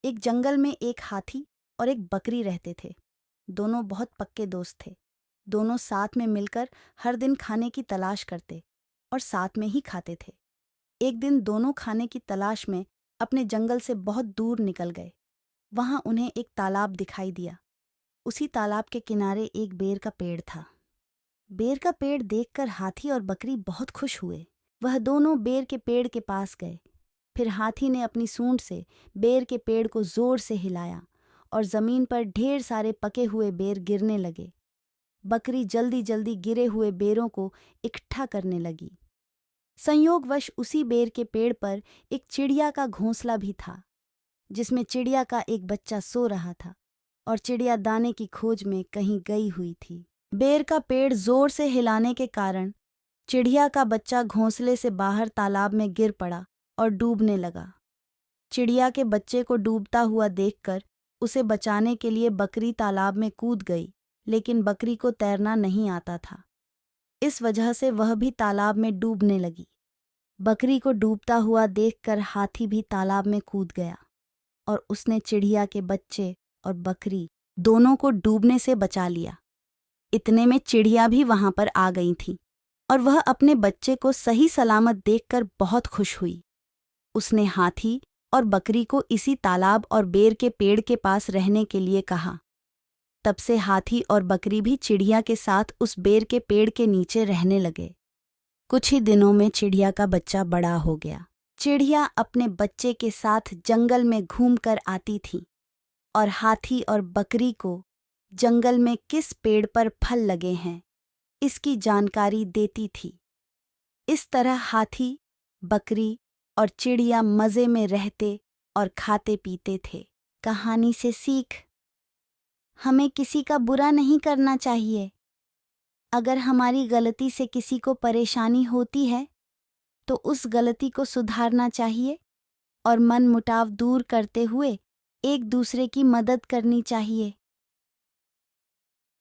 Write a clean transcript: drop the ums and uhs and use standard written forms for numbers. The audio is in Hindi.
एक जंगल में एक हाथी और एक बकरी रहते थे। दोनों बहुत पक्के दोस्त थे। दोनों साथ में मिलकर हर दिन खाने की तलाश करते और साथ में ही खाते थे। एक दिन दोनों खाने की तलाश में अपने जंगल से बहुत दूर निकल गए। वहां उन्हें एक तालाब दिखाई दिया। उसी तालाब के किनारे एक बेर का पेड़ था। बेर का पेड़ देखकर हाथी और बकरी बहुत खुश हुए। वह दोनों बेर के पेड़ के पास गए। फिर हाथी ने अपनी सूंड से बेर के पेड़ को जोर से हिलाया और जमीन पर ढेर सारे पके हुए बेर गिरने लगे। बकरी जल्दी जल्दी गिरे हुए बेरों को इकट्ठा करने लगी। संयोगवश उसी बेर के पेड़ पर एक चिड़िया का घोंसला भी था, जिसमें चिड़िया का एक बच्चा सो रहा था और चिड़िया दाने की खोज में कहीं गई हुई थी। बेर का पेड़ जोर से हिलाने के कारण चिड़िया का बच्चा घोंसले से बाहर तालाब में गिर पड़ा और डूबने लगा। चिड़िया के बच्चे को डूबता हुआ देखकर उसे बचाने के लिए बकरी तालाब में कूद गई, लेकिन बकरी को तैरना नहीं आता था। इस वजह से वह भी तालाब में डूबने लगी। बकरी को डूबता हुआ देखकर हाथी भी तालाब में कूद गया और उसने चिड़िया के बच्चे और बकरी दोनों को डूबने से बचा लिया। इतने में चिड़िया भी वहां पर आ गई थी और वह अपने बच्चे को सही सलामत देखकर बहुत खुश हुई। उसने हाथी और बकरी को इसी तालाब और बेर के पेड़ के पास रहने के लिए कहा। तब से हाथी और बकरी भी चिड़िया के साथ उस बेर के पेड़ के नीचे रहने लगे। कुछ ही दिनों में चिड़िया का बच्चा बड़ा हो गया। चिड़िया अपने बच्चे के साथ जंगल में घूमकर आती थी और हाथी और बकरी को जंगल में किस पेड़ पर फल लगे हैं इसकी जानकारी देती थी। इस तरह हाथी, बकरी और चिड़िया मज़े में रहते और खाते पीते थे। कहानी से सीख: हमें किसी का बुरा नहीं करना चाहिए। अगर हमारी गलती से किसी को परेशानी होती है तो उस गलती को सुधारना चाहिए और मनमुटाव दूर करते हुए एक दूसरे की मदद करनी चाहिए।